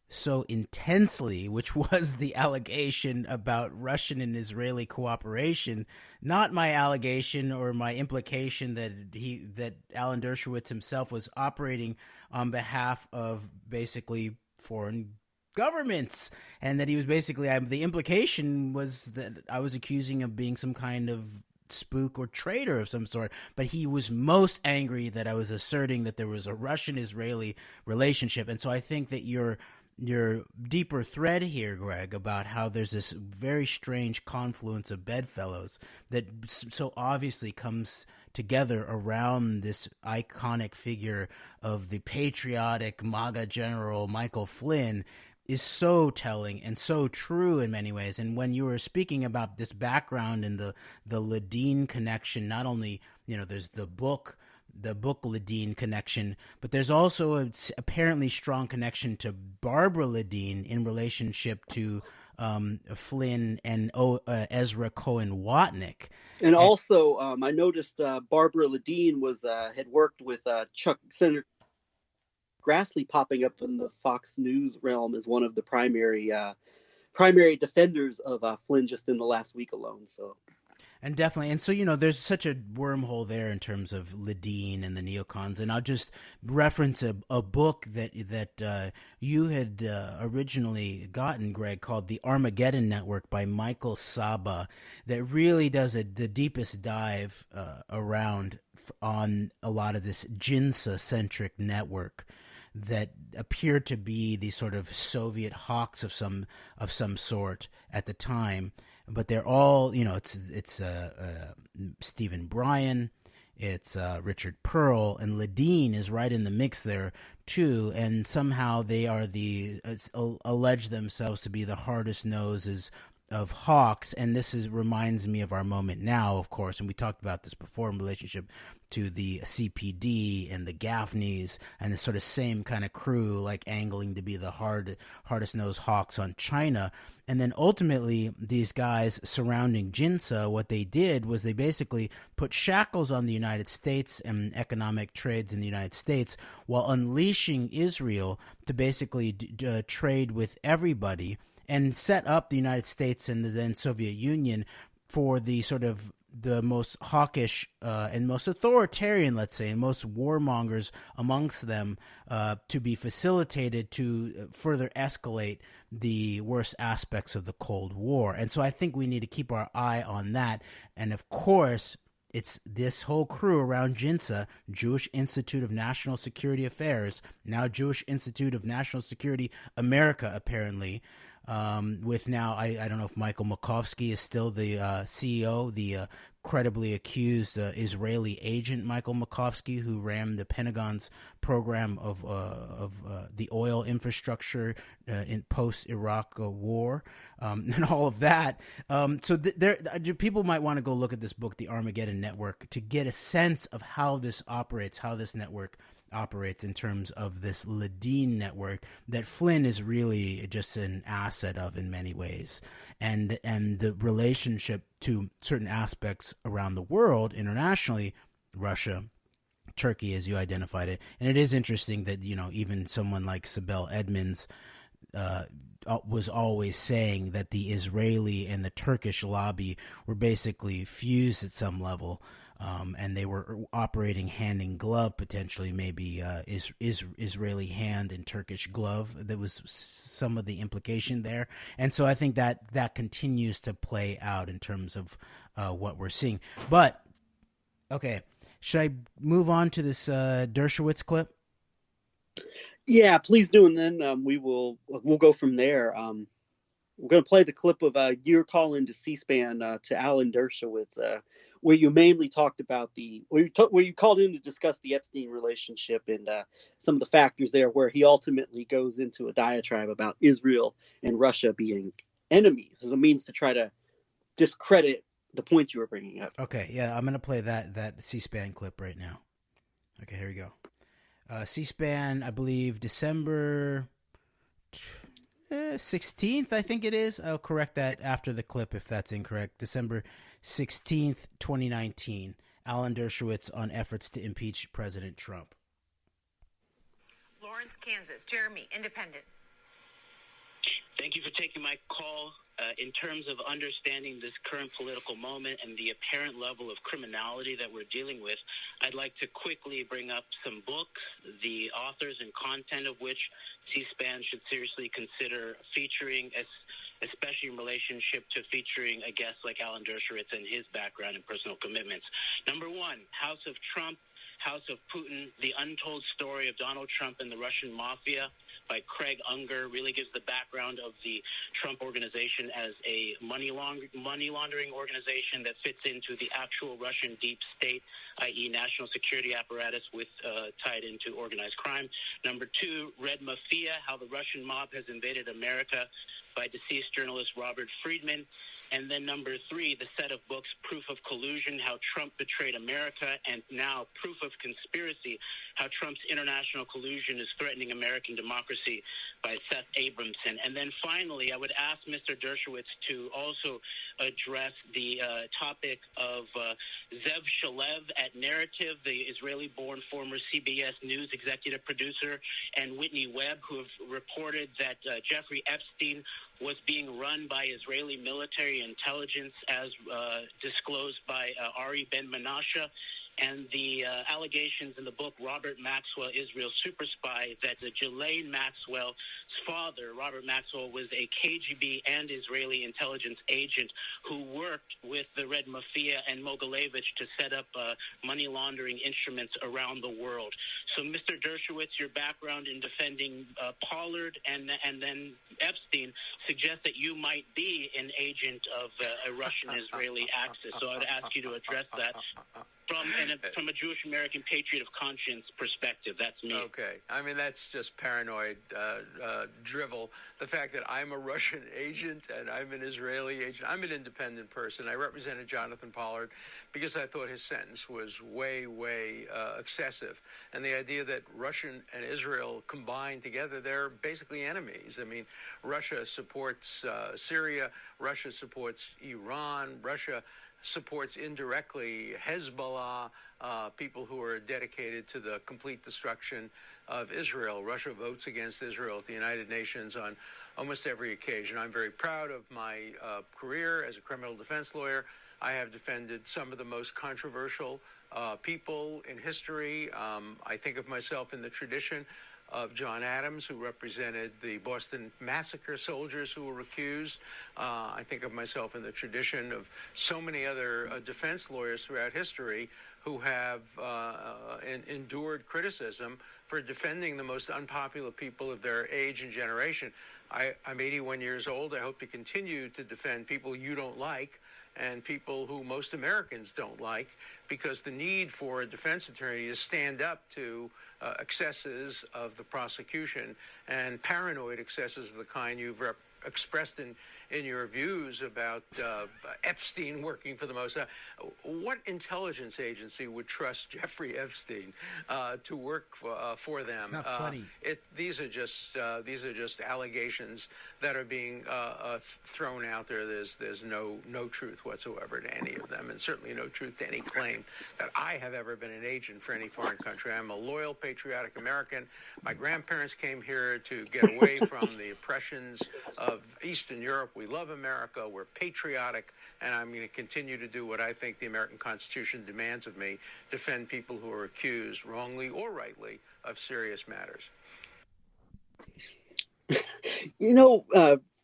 [SPEAKER 2] so intensely, which was the allegation about Russian and Israeli cooperation, not my allegation or my implication that Alan Dershowitz himself was operating on behalf of basically foreign governments, and that he was basically, the implication was that I was accusing him of being some kind of spook or traitor of some sort, but he was most angry that I was asserting that there was a Russian-Israeli relationship. And so I think that your deeper thread here, Greg, about how there's this very strange confluence of bedfellows that so obviously comes together around this iconic figure of the patriotic MAGA general Michael Flynn is so telling and so true in many ways. And when you were speaking about this background and the Ledeen connection, not only, there's the book Ledeen connection, but there's also a apparently strong connection to Barbara Ledeen in relationship to Flynn and Ezra Cohen Watnick.
[SPEAKER 1] And also, I noticed Barbara Ledeen had worked with Senator Grassley popping up in the Fox News realm as one of the primary defenders of Flynn just in the last week alone. So.
[SPEAKER 2] And definitely. And so, there's such a wormhole there in terms of Ledeen and the neocons. And I'll just reference a book that you had originally gotten, Greg, called The Armageddon Network by Michael Saba, that really does the deepest dive around on a lot of this Jinsa-centric network that appeared to be the sort of Soviet hawks of some sort at the time. But they're all, it's Stephen Bryan, it's Richard Pearl, and Ledeen is right in the mix there too. And somehow they are allege themselves to be the hardest noses of hawks. And this reminds me of our moment now, of course, and we talked about this before in relationship to the CPD and the Gaffneys and the sort of same kind of crew, like angling to be the hardest nosed hawks on China. And then ultimately, these guys surrounding Jinsa, what they did was they basically put shackles on the United States and economic trades in the United States while unleashing Israel to basically trade with everybody and set up the United States and the then Soviet Union for the sort of the most hawkish and most authoritarian, let's say, and most warmongers amongst them to be facilitated to further escalate the worst aspects of the Cold War. And so I think we need to keep our eye on that. And of course, it's this whole crew around JINSA, Jewish Institute of National Security Affairs, now Jewish Institute of National Security America, apparently, with now, I don't know if Michael Makovsky is still the CEO, the credibly accused Israeli agent Michael Makovsky, who ran the Pentagon's program of the oil infrastructure in post-Iraq war, and all of that. So people might want to go look at this book, The Armageddon Network, to get a sense of how this operates, how this network operates in terms of this Ladine network that Flynn is really just an asset of in many ways, and the relationship to certain aspects around the world internationally, Russia, Turkey, as you identified it. And it is interesting that, even someone like Sibel Edmonds was always saying that the Israeli and the Turkish lobby were basically fused at some level. And they were operating hand in glove, potentially, maybe Israeli hand in Turkish glove. There was some of the implication there. And so I think that continues to play out in terms of what we're seeing. But, okay, should I move on to this Dershowitz clip?
[SPEAKER 1] Yeah, please do, and then we'll go from there. We're going to play the clip of your call into C-SPAN to Alan Dershowitz, where you mainly talked about where you called in to discuss the Epstein relationship and some of the factors there, where he ultimately goes into a diatribe about Israel and Russia being enemies as a means to try to discredit the point you were bringing up.
[SPEAKER 2] Okay, yeah, I'm going to play that C-SPAN clip right now. Okay, here we go. C-SPAN, I believe, December 16th, I think it is. I'll correct that after the clip if that's incorrect. December 16th, 2019. Alan Dershowitz on efforts to impeach President Trump.
[SPEAKER 3] Lawrence, Kansas. Jeremy, Independent.
[SPEAKER 4] Thank you for taking my call. In terms of understanding this current political moment and the apparent level of criminality that we're dealing with, I'd like to quickly bring up some books, the authors and content of which C-SPAN should seriously consider featuring, especially in relationship to featuring a guest like Alan Dershowitz and his background and personal commitments. Number one, House of Trump, House of Putin, The Untold Story of Donald Trump and the Russian Mafia by Craig Unger really gives the background of the Trump organization as a money laundering organization that fits into the actual Russian deep state, i.e. national security apparatus with tied into organized crime. Number two, Red Mafia, How the Russian Mob Has Invaded America by deceased journalist Robert Friedman. And then number three, the set of books, Proof of Collusion, How Trump Betrayed America, and now Proof of Conspiracy, How Trump's International Collusion is Threatening American Democracy by Seth Abramson. And then finally, I would ask Mr. Dershowitz to also address the topic of Zev Shalev at Narrative, the Israeli-born former CBS News executive producer, and Whitney Webb, who have reported that Jeffrey Epstein was being run by Israeli military intelligence as disclosed by Ari Ben-Menashe, and the allegations in the book Robert Maxwell, Israel Super Spy, that Ghislaine Maxwell's father, Robert Maxwell, was a KGB and Israeli intelligence agent who worked with the Red Mafia and Mogilevich to set up money laundering instruments around the world. So, Mr. Dershowitz, your background in defending Pollard and then Epstein suggests that you might be an agent of a Russian-Israeli axis. So I would ask you to address that from a Jewish American patriot of conscience perspective. That's me.
[SPEAKER 5] Okay. I mean, that's just paranoid drivel. The fact that I'm a Russian agent and I'm an Israeli agent, I'm an independent person. I represented Jonathan Pollard because I thought his sentence was way, way excessive. And the idea that Russia and Israel combined together, they're basically enemies. I mean, Russia supports Syria. Russia supports Iran. Russia supports indirectly Hezbollah, people who are dedicated to the complete destruction of Israel. Russia votes against Israel at the United Nations on almost every occasion. I'm very proud of my career as a criminal defense lawyer. I have defended some of the most controversial people in history. I think of myself in the tradition of John Adams, who represented the Boston Massacre soldiers who were accused. I think of myself in the tradition of so many other defense lawyers throughout history who have endured criticism for defending the most unpopular people of their age and generation. I'm 81 years old. I hope to continue to defend people you don't like and people who most Americans don't like, because the need for a defense attorney to stand up to excesses of the prosecution and paranoid excesses of the kind you've expressed in your views about Epstein working for the Mossad. What intelligence agency would trust Jeffrey Epstein to work for them?
[SPEAKER 2] It's not funny.
[SPEAKER 5] These are just allegations that are being thrown out there. There's no truth whatsoever to any of them, and certainly no truth to any claim that I have ever been an agent for any foreign country. I'm a loyal, patriotic American. My grandparents came here to get away from the oppressions of Eastern Europe. We love America. We're patriotic, and I'm going to continue to do what I think the American Constitution demands of me: defend people who are accused, wrongly or rightly, of serious matters.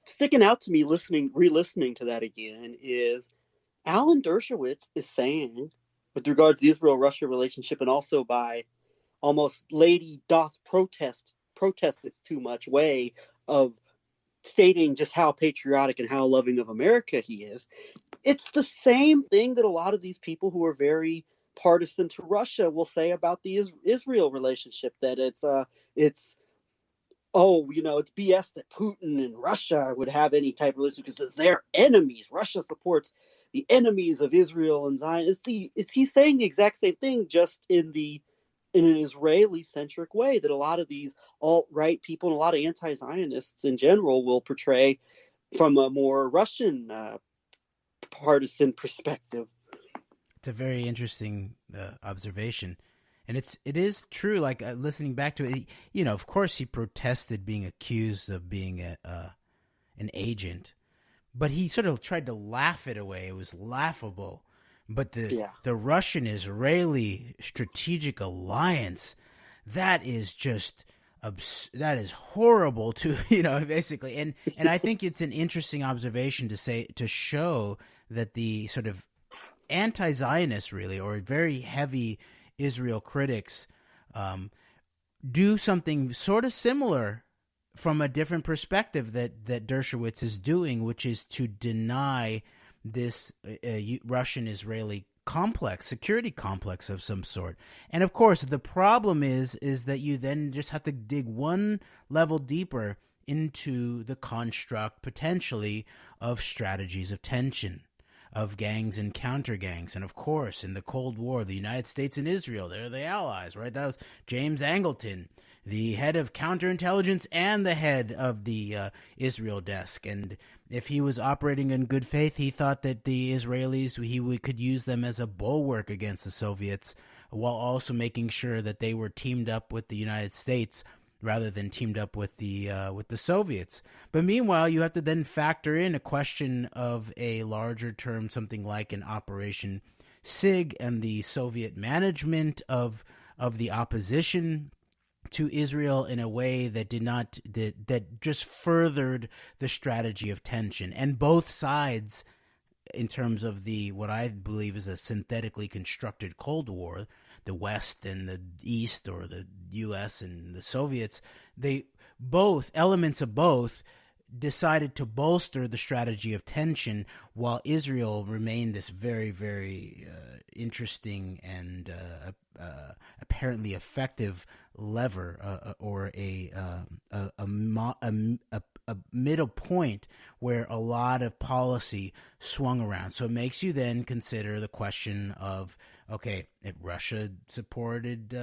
[SPEAKER 1] Sticking out to me, re-listening to that again, is Alan Dershowitz is saying, with regards to the Israel-Russia relationship, and also by almost lady doth protest it too much way of stating just how patriotic and how loving of America he is. It's the same thing that a lot of these people who are very partisan to Russia will say about the Israel relationship, that it's BS that Putin and Russia would have any type of relationship because it's their enemies. Russia supports the enemies of Israel and Zionist. He's saying the exact same thing, just in an Israeli-centric way that a lot of these alt-right people and a lot of anti-Zionists in general will portray from a more Russian partisan perspective.
[SPEAKER 2] It's a very interesting observation. And it is true, like listening back to it, of course he protested being accused of being an agent, but he sort of tried to laugh it away. It was laughable. But the Russian-Israeli strategic alliance, that is just that is horrible to basically. And I think it's an interesting observation to show that the sort of anti-Zionists, really, or very heavy Israel critics, do something sort of similar from a different perspective that Dershowitz is doing, which is to deny this Russian-Israeli security complex of some sort. And of course, the problem is that you then just have to dig one level deeper into the construct, potentially, of strategies of tension, of gangs and counter-gangs. And of course, in the Cold War, the United States and Israel, they're the allies, right? That was James Angleton, the head of counterintelligence and the head of the Israel desk. And if he was operating in good faith, he thought that the Israelis, could use them as a bulwark against the Soviets, while also making sure that they were teamed up with the United States rather than teamed up with the Soviets. But meanwhile, you have to then factor in a question of a larger term, something like an Operation SIG, and the Soviet management of the opposition to Israel in a way that that just furthered the strategy of tension. And both sides, in terms of what I believe is a synthetically constructed Cold War, the West and the East, or the U.S. and the Soviets, elements of both decided to bolster the strategy of tension, while Israel remained this very, very interesting and apparently effective lever, or a middle point where a lot of policy swung around. So it makes you then consider the question of, okay, if Russia supported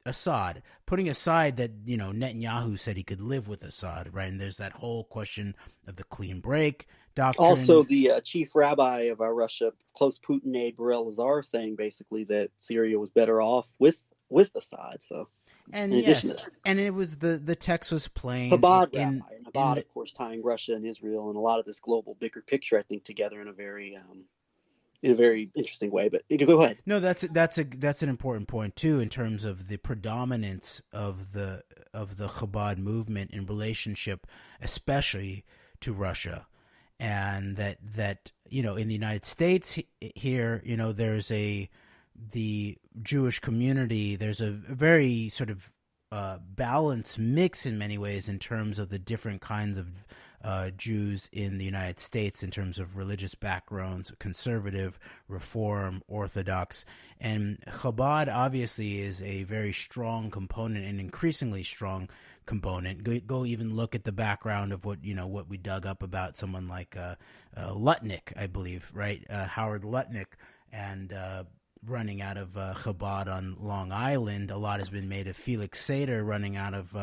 [SPEAKER 2] Assad, putting aside that, Netanyahu said he could live with Assad, right? And there's that whole question of the clean break doctrine.
[SPEAKER 1] Also, the chief rabbi of Russia, close Putin aide, Burel Lazar, saying basically that Syria was better off with Assad. So,
[SPEAKER 2] and yes, and it was the text was plain.
[SPEAKER 1] Chabad rabbi, and Chabad, of course, tying Russia and Israel and a lot of this global bigger picture, I think, together in a very interesting way. But go ahead.
[SPEAKER 2] No, that's an important point too, in terms of the predominance of the Chabad movement in relationship, especially to Russia, and that in the United States here, there's the Jewish community. There's a very sort of balanced mix in many ways in terms of the different kinds Jews in the United States in terms of religious backgrounds, conservative, reform, Orthodox. And Chabad obviously is a very strong component, an increasingly strong component. Go even look at the background of what we dug up about someone like Lutnick, I believe, right? Howard Lutnick, and running out of Chabad on Long Island. A lot has been made of Felix Sater running out of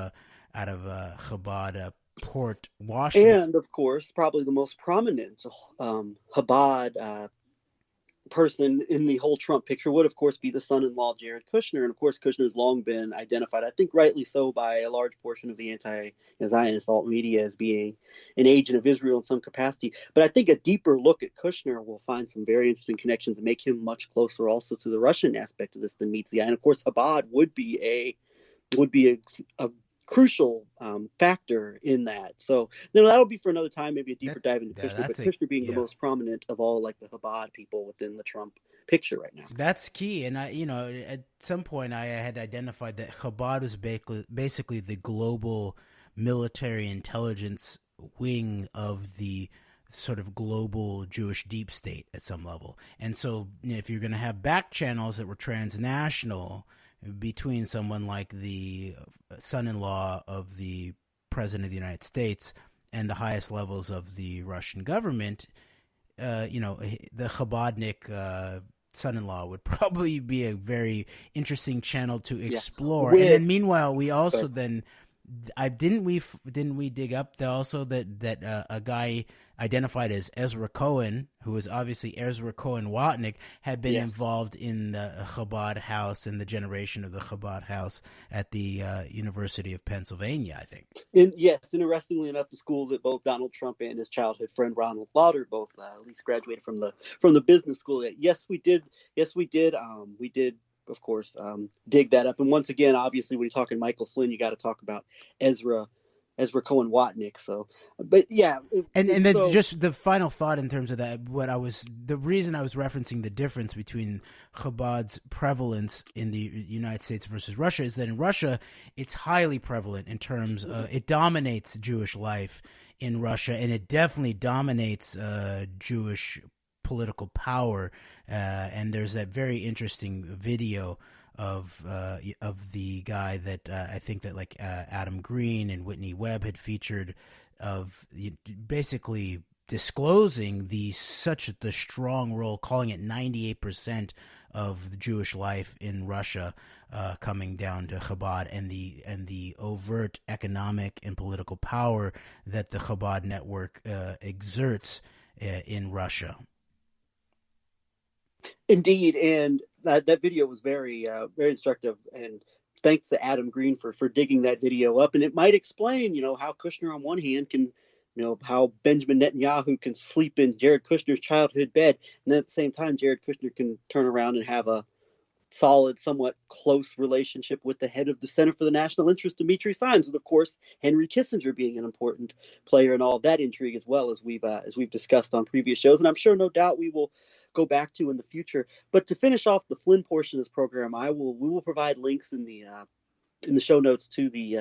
[SPEAKER 2] Chabad, Port Washington.
[SPEAKER 1] And, of course, probably the most prominent Chabad person in the whole Trump picture would, of course, be the son-in-law, Jared Kushner. And, of course, Kushner has long been identified, I think rightly so, by a large portion of the anti-Zionist alt media as being an agent of Israel in some capacity. But I think a deeper look at Kushner will find some very interesting connections and make him much closer also to the Russian aspect of this than meets the eye. And, of course, Chabad would be a crucial factor in that. So that'll be for another time, maybe a deeper dive into Kushner, but Kushner being the most prominent of all like the Chabad people within the Trump picture right now.
[SPEAKER 2] That's key. And at some point I had identified that Chabad was basically the global military intelligence wing of the sort of global Jewish deep state at some level. And so if you're going to have back channels that were transnational between someone like the son-in-law of the president of the United States and the highest levels of the Russian government, the Chabadnik son-in-law would probably be a very interesting channel to explore. And then meanwhile, we also didn't we dig up that a guy identified as Ezra Cohen, who was obviously Ezra Cohen Watnick, had been involved in the Chabad house and the generation of the Chabad house at the University of Pennsylvania, I think.
[SPEAKER 1] Interestingly enough, the school that both Donald Trump and his childhood friend Ronald Lauder both at least graduated from the business school. Yes, we did. We did, of course, dig that up. And once again, obviously, when you're talking Michael Flynn, you got to talk about Ezra Cohen Watnick. So, but yeah.
[SPEAKER 2] And then just the final thought in terms of that, the reason I was referencing the difference between Chabad's prevalence in the United States versus Russia is that in Russia, it's highly prevalent in terms it dominates Jewish life in Russia, and it definitely dominates Jewish political power. And there's that very interesting video of the guy that I think that Adam Green and Whitney Webb had featured, of basically disclosing the strong role, calling it 98% of the Jewish life in Russia coming down to Chabad, and the overt economic and political power that the Chabad network exerts in Russia.
[SPEAKER 1] Indeed, and that video was very very instructive, and thanks to Adam Green for digging that video up. And it might explain, how Kushner on one hand can, how Benjamin Netanyahu can sleep in Jared Kushner's childhood bed, and then at the same time Jared Kushner can turn around and have a solid, somewhat close relationship with the head of the Center for the National Interest, Dimitri Simes, and of course Henry Kissinger being an important player in all of that intrigue, as well as we've discussed on previous shows, and I'm sure no doubt we will go back to in the future. But to finish off the Flynn portion of this program, we will provide links in the show notes to the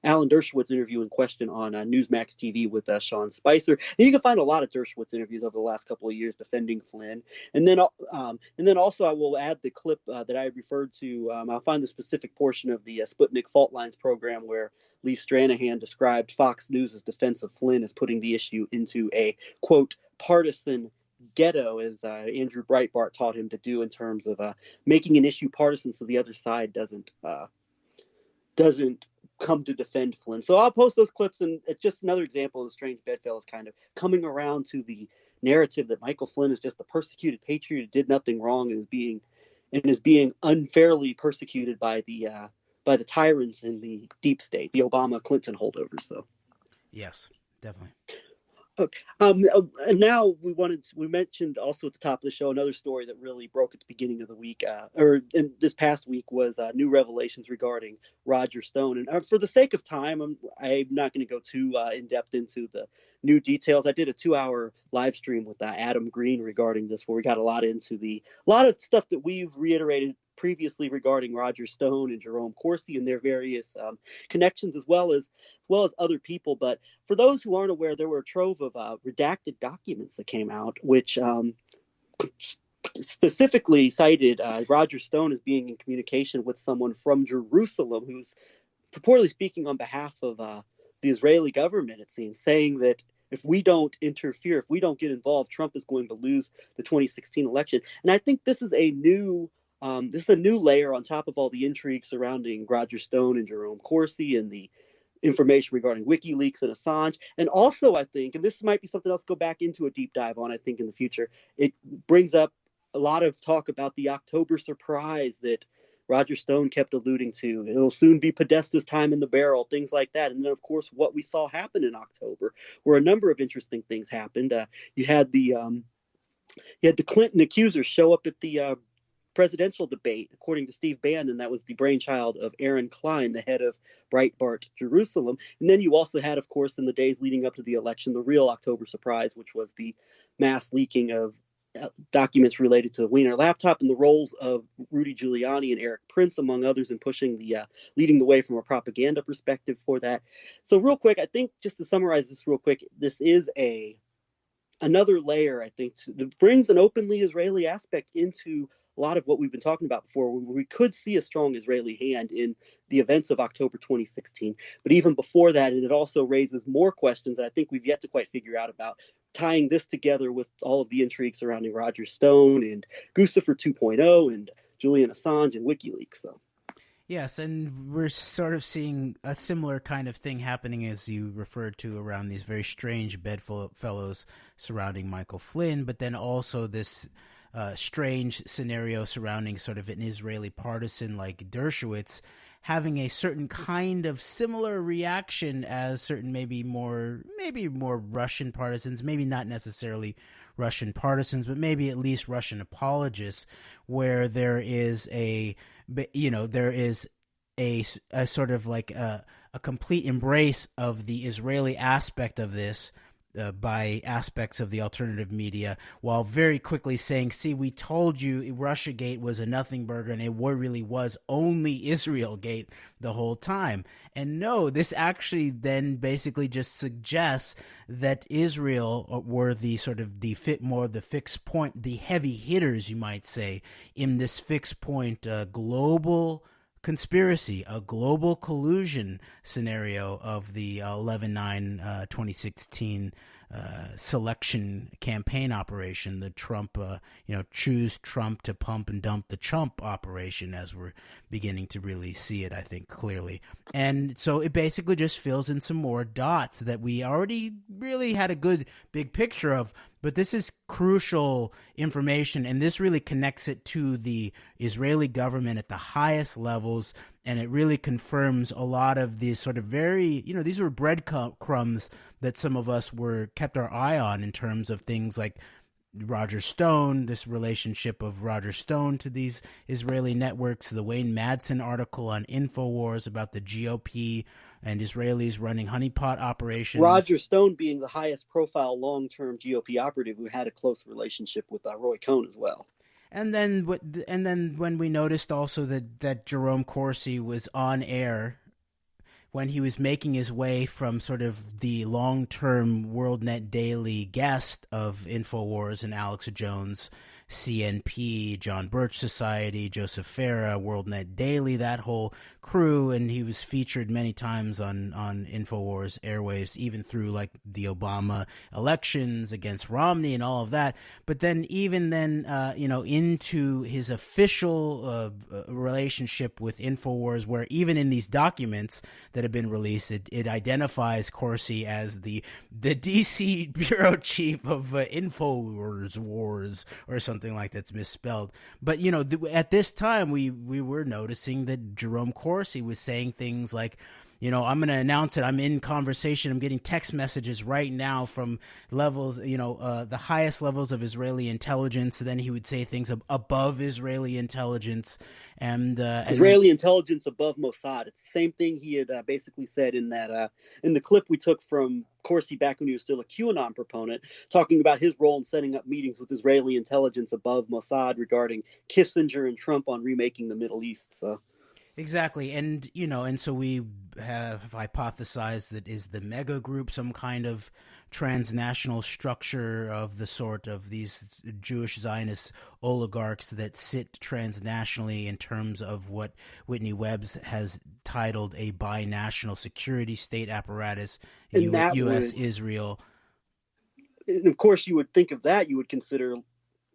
[SPEAKER 1] Alan Dershowitz interview in question on Newsmax TV with Sean Spicer. And you can find a lot of Dershowitz interviews over the last couple of years defending Flynn. And then also I will add the clip that I referred to. I'll find the specific portion of the Sputnik Fault Lines program where Lee Stranahan described Fox News' defense of Flynn as putting the issue into a, quote, partisan ghetto, as Andrew Breitbart taught him to do, in terms of making an issue partisan so the other side doesn't come to defend Flynn. So I'll post those clips, and it's just another example of the strange Bedfellows kind of coming around to the narrative that Michael Flynn is just a persecuted patriot who did nothing wrong and is being unfairly persecuted by the tyrants in the deep state, the Obama-Clinton holdovers. So
[SPEAKER 2] yes, definitely.
[SPEAKER 1] Okay. And now we mentioned also at the top of the show another story that really broke at the beginning of the week, or in this past week, was new revelations regarding Roger Stone. And for the sake of time, I'm not going to go too in depth into the new details. I did a 2-hour live stream with Adam Green regarding this, where we got a lot of stuff that we've reiterated previously regarding Roger Stone and Jerome Corsi and their various connections, as well as other people. But for those who aren't aware, there were a trove of redacted documents that came out, which specifically cited Roger Stone as being in communication with someone from Jerusalem who's purportedly speaking on behalf of the Israeli government, it seems, saying that if we don't interfere, if we don't get involved, Trump is going to lose the 2016 election. And I think this is a new layer on top of all the intrigue surrounding Roger Stone and Jerome Corsi and the information regarding WikiLeaks and Assange. And also, I think, and this might be something else to go back into a deep dive on, I think, in the future, it brings up a lot of talk about the October surprise that Roger Stone kept alluding to. It'll soon be Podesta's time in the barrel, things like that. And then, of course, what we saw happen in October, where a number of interesting things happened. You had the Clinton accusers show up at the presidential debate, according to Steve Bannon. That was the brainchild of Aaron Klein, the head of Breitbart Jerusalem. And then you also had, of course, in the days leading up to the election, the real October surprise, which was the mass leaking of documents related to the Wiener laptop and the roles of Rudy Giuliani and Eric Prince, among others, in pushing leading the way from a propaganda perspective for that. So real quick, I think just to summarize this real quick, this is another layer, I think, that brings an openly Israeli aspect into a lot of what we've been talking about before, where we could see a strong Israeli hand in the events of October 2016. But even before that, and it also raises more questions that I think we've yet to quite figure out about tying this together with all of the intrigue surrounding Roger Stone and Guccifer 2.0 and Julian Assange and WikiLeaks. So.
[SPEAKER 2] Yes, and we're sort of seeing a similar kind of thing happening, as you referred to, around these very strange bedfellows surrounding Michael Flynn, but then also this strange scenario surrounding sort of an Israeli partisan like Dershowitz having a certain kind of similar reaction as certain maybe more Russian partisans, maybe not necessarily Russian partisans, but maybe at least Russian apologists, where there is a sort of like a complete embrace of the Israeli aspect of this by aspects of the alternative media, while very quickly saying, see, we told you Russiagate was a nothing burger and it really was only Israelgate the whole time. And no, this actually then basically just suggests that Israel were the sort of the fixed point, the heavy hitters, you might say, in this fixed point global conspiracy, a global collusion scenario of the 11/9/2016 selection campaign operation, the Trump, choose Trump to pump and dump the Trump operation, as we're beginning to really see it, I think, clearly. And so it basically just fills in some more dots that we already really had a good big picture of. But this is crucial information, and this really connects it to the Israeli government at the highest levels, and it really confirms a lot of these sort of very, these were breadcrumbs that some of us kept our eye on in terms of things like Roger Stone, this relationship of Roger Stone to these Israeli networks, the Wayne Madsen article on InfoWars about the GOP and Israelis running honeypot operations.
[SPEAKER 1] Roger Stone being the highest profile long-term GOP operative who had a close relationship with Roy Cohn as well.
[SPEAKER 2] And then when we noticed also that Jerome Corsi was on air when he was making his way from sort of the long-term WorldNet Daily guest of InfoWars and Alex Jones, CNP, John Birch Society, Joseph Farah, WorldNet Daily, that whole crew, and he was featured many times on InfoWars airwaves, even through like the Obama elections against Romney and all of that. But then even then, into his official relationship with InfoWars, where even in these documents that have been released, it identifies Corsi as the DC bureau chief of InfoWars Wars or something like that's misspelled. But at this time we were noticing that Jerome Corsi was saying things like, I'm going to announce it. I'm in conversation. I'm getting text messages right now from levels, the highest levels of Israeli intelligence. And then he would say things above Israeli intelligence. And
[SPEAKER 1] Israeli intelligence above Mossad. It's the same thing he had basically said in that in the clip we took from Corsi back when he was still a QAnon proponent, talking about his role in setting up meetings with Israeli intelligence above Mossad regarding Kissinger and Trump on remaking the Middle East. So.
[SPEAKER 2] Exactly. And, and so we have hypothesized that is the mega group some kind of transnational structure of the sort of these Jewish Zionist oligarchs that sit transnationally in terms of what Whitney Webbs has titled a binational security state apparatus, U.S., Israel.
[SPEAKER 1] And of course, you would think of that, you would consider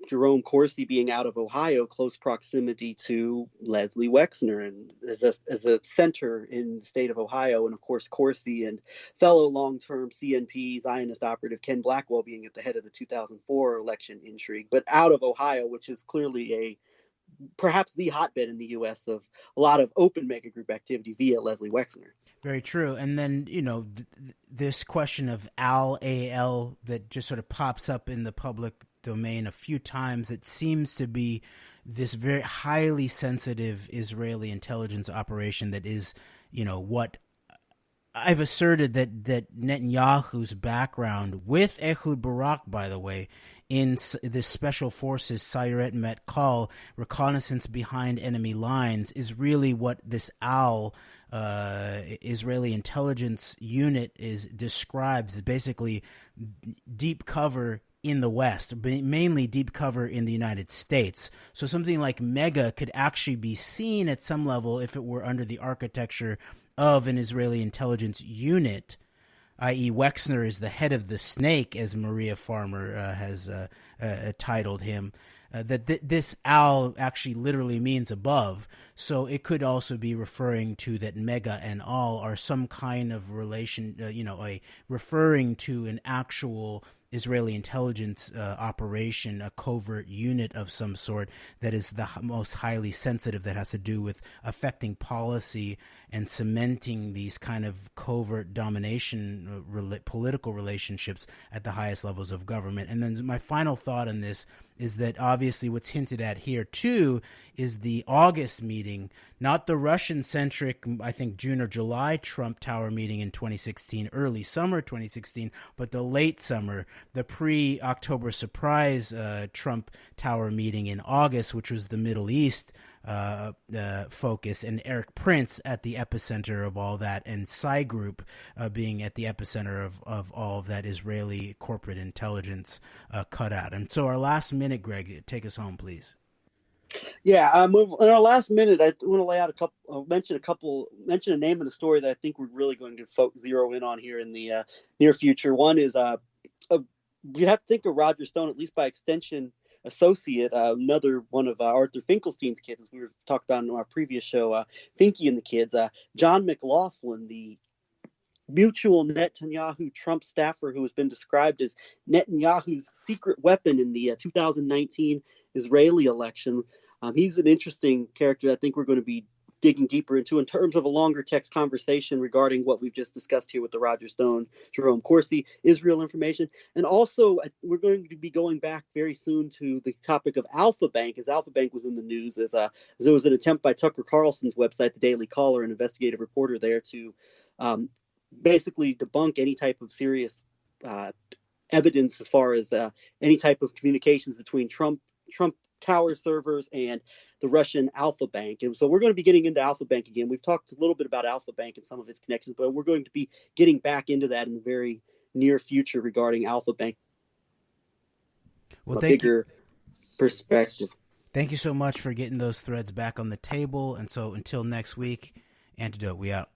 [SPEAKER 1] Jerome Corsi being out of Ohio, close proximity to Leslie Wexner, and as a center in the state of Ohio, and of course Corsi and fellow long-term CNP Zionist operative Ken Blackwell being at the head of the 2004 election intrigue, but out of Ohio, which is clearly perhaps the hotbed in the U.S. of a lot of open mega group activity via Leslie Wexner.
[SPEAKER 2] Very true. And then, this question of AL that just sort of pops up in the public domain a few times. It seems to be this very highly sensitive Israeli intelligence operation that is, what I've asserted that Netanyahu's background with Ehud Barak, by the way, in this special forces Sayeret Matkal reconnaissance behind enemy lines is really what this Israeli intelligence unit describes as basically deep cover in the West, mainly deep cover in the United States. So something like Mega could actually be seen at some level if it were under the architecture of an Israeli intelligence unit, i.e. Wexner is the head of the snake, as Maria Farmer has titled him. This Al actually literally means above, so it could also be referring to that Mega and Al are some kind of relation, referring to an actual Israeli intelligence operation, a covert unit of some sort that is the most highly sensitive, that has to do with affecting policy and cementing these kind of covert domination political relationships at the highest levels of government. And then my final thought on this is that obviously what's hinted at here too is the August meeting, not the Russian-centric, I think June or July Trump Tower meeting in 2016, early summer 2016, but the late summer, the pre-October surprise Trump Tower meeting in August, which was the Middle East focus, and Eric Prince at the epicenter of all that, and Psy Group being at the epicenter of all of that Israeli corporate intelligence cutout. And so our last minute, Greg, take us home, please.
[SPEAKER 1] Yeah, in our last minute, I want to lay out mention a name and a story that I think we're really going to zero in on here in the near future. One is you have to think of Roger Stone, at least by extension, associate, another one of Arthur Finkelstein's kids, as we were talked about in our previous show, Finky and the Kids, John McLaughlin, the mutual Netanyahu-Trump staffer who has been described as Netanyahu's secret weapon in the 2019 Israeli election. He's an interesting character I think we're going to be digging deeper into in terms of a longer text conversation regarding what we've just discussed here with the Roger Stone, Jerome Corsi, Israel information. And also, we're going to be going back very soon to the topic of Alpha Bank, as Alpha Bank was in the news, as there was an attempt by Tucker Carlson's website, the Daily Caller, an investigative reporter there, to basically debunk any type of serious evidence as far as any type of communications between Trump Tower servers and the Russian Alpha Bank. And so we're going to be getting into Alpha Bank again. We've talked a little bit about Alpha Bank and some of its connections, but we're going to be getting back into that in the very near future regarding Alpha Bank.
[SPEAKER 2] Well,
[SPEAKER 1] bigger perspective.
[SPEAKER 2] Thank you so much for getting those threads back on the table. And so until next week, Antidote, we out.